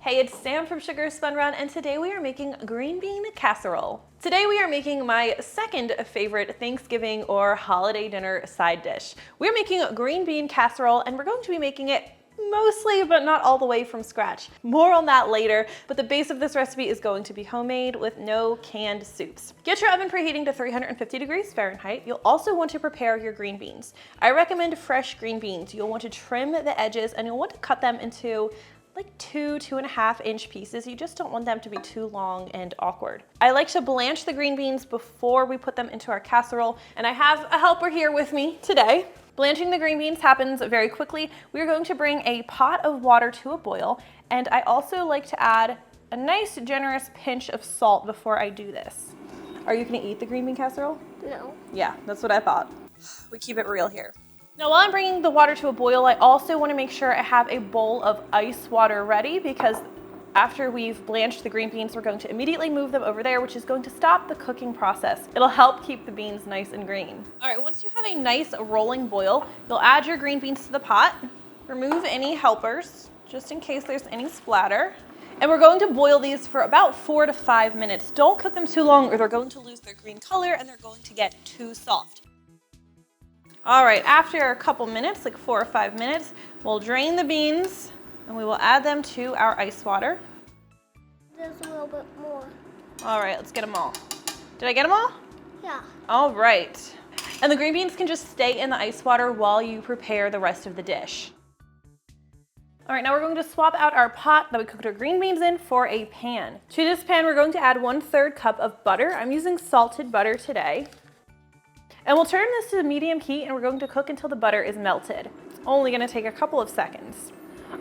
Hey, it's Sam from Sugar Spun Run, and today we are making green bean casserole. Today we are making my second favorite Thanksgiving or holiday dinner side dish. We're making green bean casserole, and we're going to be making it mostly, but not all the way from scratch. More on that later, but the base of this recipe is going to be homemade with no canned soups. Get your oven preheating to 350 degrees Fahrenheit. You'll also want to prepare your green beans. I recommend fresh green beans. You'll want to trim the edges and you'll want to cut them into like 2.5 inch pieces. You just don't want them to be too long and awkward. I like to blanch the green beans before we put them into our casserole, and I have a helper here with me today. Blanching the green beans happens very quickly. We're going to bring a pot of water to a boil, and I also like to add a nice generous pinch of salt before I do this. Are you gonna eat the green bean casserole? No. Yeah, that's what I thought. We keep it real here. Now, while I'm bringing the water to a boil, I also want to make sure I have a bowl of ice water ready, because after we've blanched the green beans, we're going to immediately move them over there, which is going to stop the cooking process. It'll help keep the beans nice and green. All right, once you have a nice rolling boil, you'll add your green beans to the pot. Remove any helpers, just in case there's any splatter. And we're going to boil these for about 4 to 5 minutes. Don't cook them too long or they're going to lose their green color and they're going to get too soft. All right, after a couple minutes, like 4 or 5 minutes, we'll drain the beans and we will add them to our ice water. There's a little bit more. All right, let's get them all. Did I get them all? Yeah. All right. And the green beans can just stay in the ice water while you prepare the rest of the dish. All right, now we're going to swap out our pot that we cooked our green beans in for a pan. To this pan, we're going to add 1/3 cup of butter. I'm using salted butter today. And we'll turn this to medium heat and we're going to cook until the butter is melted. It's only gonna take a couple of seconds.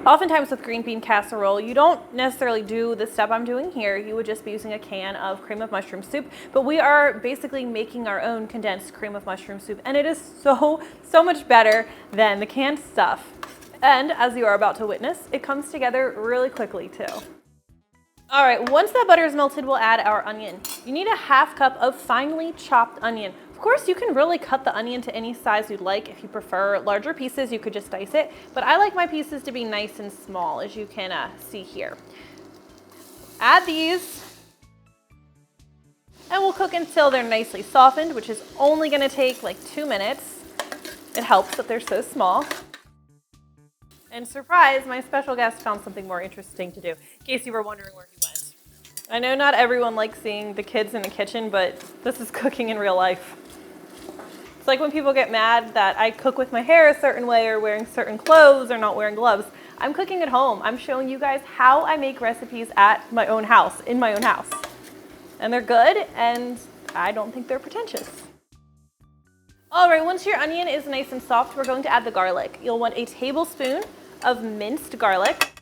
Oftentimes with green bean casserole, you don't necessarily do the step I'm doing here. You would just be using a can of cream of mushroom soup, but we are basically making our own condensed cream of mushroom soup, and it is so much better than the canned stuff. And as you are about to witness, it comes together really quickly too. All right, once that butter is melted, we'll add our onion. You need a 1/2 cup of finely chopped onion. Of course, you can really cut the onion to any size you'd like. If you prefer larger pieces, you could just dice it, but I like my pieces to be nice and small, as you can see here. Add these, and we'll cook until they're nicely softened, which is only gonna take like 2 minutes. It helps that they're so small. And surprise, my special guest found something more interesting to do, in case you were wondering where he went. I know not everyone likes seeing the kids in the kitchen, but this is cooking in real life. It's like when people get mad that I cook with my hair a certain way or wearing certain clothes or not wearing gloves. I'm cooking at home. I'm showing you guys how I make recipes at my own house, in my own house. And they're good, and I don't think they're pretentious. All right, once your onion is nice and soft, we're going to add the garlic. You'll want a tablespoon of minced garlic.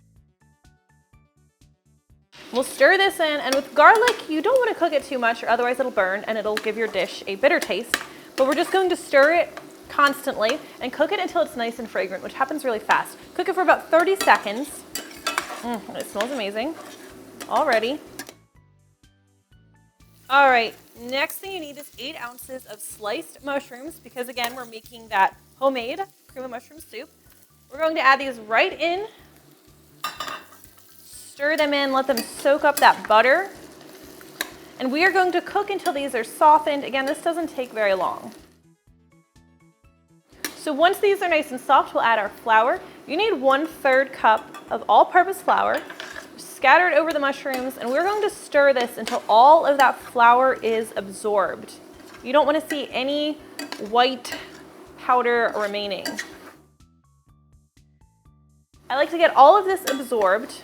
We'll stir this in, and with garlic, you don't want to cook it too much or otherwise it'll burn and it'll give your dish a bitter taste. But we're just going to stir it constantly and cook it until it's nice and fragrant, which happens really fast. Cook it for about 30 seconds. It smells amazing already. All right, next thing you need is 8 ounces of sliced mushrooms, because again, we're making that homemade cream of mushroom soup. We're going to add these right in. Stir them in, let them soak up that butter. And we are going to cook until these are softened. Again, this doesn't take very long. So once these are nice and soft, we'll add our flour. You need 1/3 cup of all-purpose flour, scattered over the mushrooms, and we're going to stir this until all of that flour is absorbed. You don't want to see any white powder remaining. I like to get all of this absorbed,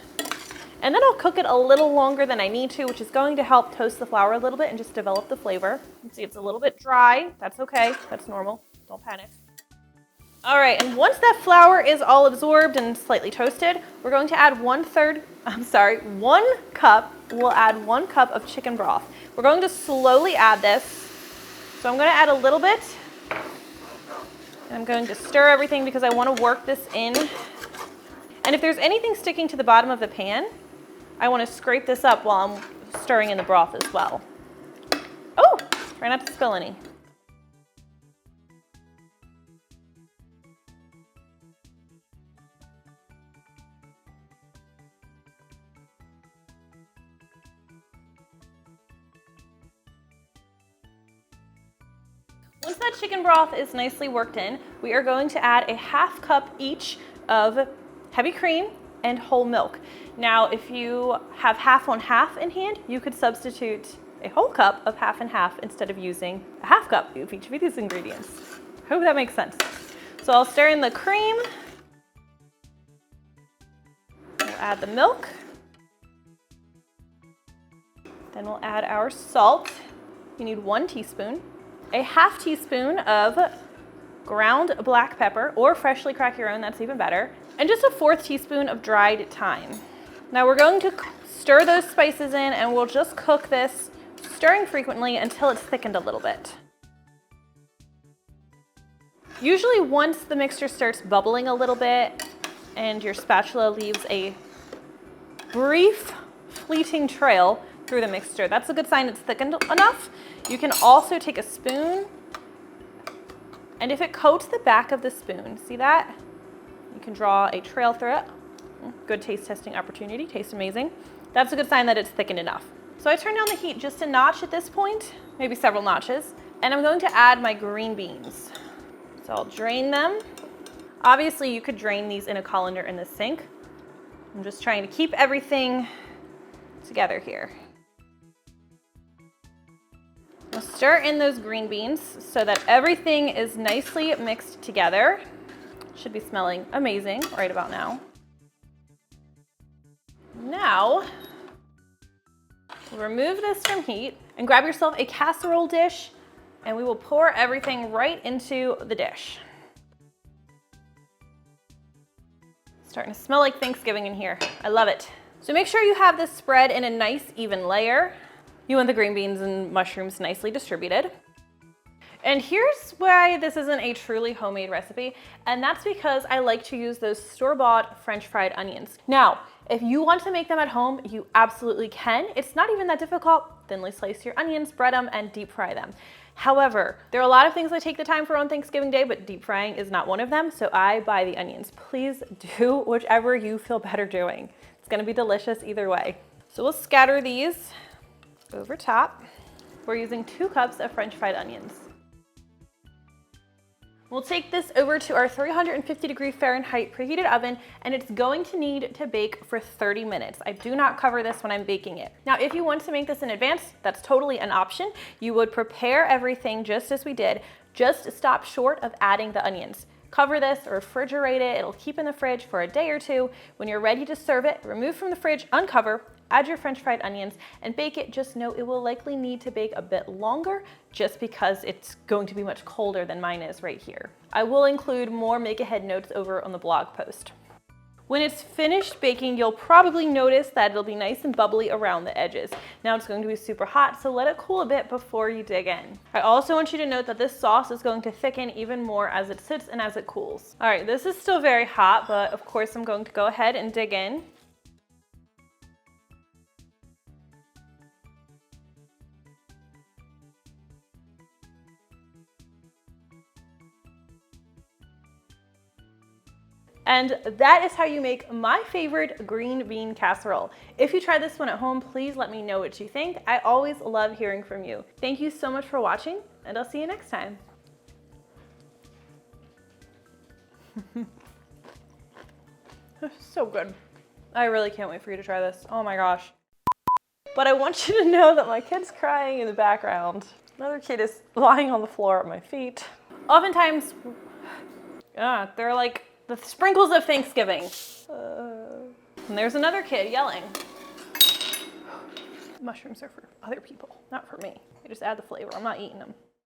and then I'll cook it a little longer than I need to, which is going to help toast the flour a little bit and just develop the flavor. You can see it's a little bit dry. That's okay. That's normal. Don't panic. All right, and once that flour is all absorbed and slightly toasted, we're going to add 1 cup. We'll add 1 cup of chicken broth. We're going to slowly add this. So I'm going to add a little bit, and I'm going to stir everything because I want to work this in. And if there's anything sticking to the bottom of the pan, I want to scrape this up while I'm stirring in the broth as well. Oh, try not to spill any. Once that chicken broth is nicely worked in, we are going to add a 1/2 cup each of heavy cream and whole milk. Now, if you have 1/2 on 1/2 in hand, you could substitute a whole cup of 1/2 and 1/2 instead of using a 1/2 cup of each of these ingredients. I hope that makes sense. So I'll stir in the cream. We'll add the milk. Then we'll add our salt. You need 1 teaspoon. A 1/2 teaspoon of ground black pepper, or freshly crack your own, that's even better. And just a 1/4 teaspoon of dried thyme. Now we're going to stir those spices in, and we'll just cook this, stirring frequently until it's thickened a little bit. Usually once the mixture starts bubbling a little bit and your spatula leaves a brief, fleeting trail through the mixture, that's a good sign it's thickened enough. You can also take a spoon, and if it coats the back of the spoon, see that? You can draw a trail through it. Good taste testing opportunity, tastes amazing. That's a good sign that it's thickened enough. So I turn down the heat just a notch at this point, maybe several notches, and I'm going to add my green beans. So I'll drain them. Obviously you could drain these in a colander in the sink. I'm just trying to keep everything together here. I'll stir in those green beans so that everything is nicely mixed together. Should be smelling amazing right about now. Now, remove this from heat and grab yourself a casserole dish, and we will pour everything right into the dish. Starting to smell like Thanksgiving in here. I love it. So make sure you have this spread in a nice even layer. You want the green beans and mushrooms nicely distributed. And here's why this isn't a truly homemade recipe, and that's because I like to use those store-bought French fried onions. Now, if you want to make them at home, you absolutely can. It's not even that difficult. Thinly slice your onions, bread them, and deep fry them. However, there are a lot of things I take the time for on Thanksgiving Day, but deep frying is not one of them, so I buy the onions. Please do whichever you feel better doing. It's gonna be delicious either way. So we'll scatter these over top. We're using 2 cups of French fried onions. We'll take this over to our 350 Fahrenheit preheated oven, and it's going to need to bake for 30 minutes. I do not cover this when I'm baking it. Now, if you want to make this in advance, that's totally an option. You would prepare everything just as we did, just stop short of adding the onions. Cover this or refrigerate it. It'll keep in the fridge for a day or 2. When you're ready to serve it, remove from the fridge, uncover, add your French fried onions, and bake it. Just know it will likely need to bake a bit longer just because it's going to be much colder than mine is right here. I will include more make-ahead notes over on the blog post. When it's finished baking, you'll probably notice that it'll be nice and bubbly around the edges. Now it's going to be super hot, so let it cool a bit before you dig in. I also want you to note that this sauce is going to thicken even more as it sits and as it cools. All right, this is still very hot, but of course I'm going to go ahead and dig in. And that is how you make my favorite green bean casserole. If you try this one at home, please let me know what you think. I always love hearing from you. Thank you so much for watching, and I'll see you next time. So good. I really can't wait for you to try this. Oh my gosh. But I want you to know that my kid's crying in the background. Another kid is lying on the floor at my feet. Oftentimes, they're like the sprinkles of Thanksgiving. And there's another kid yelling. Mushrooms are for other people, not for me. They just add the flavor. I'm not eating them.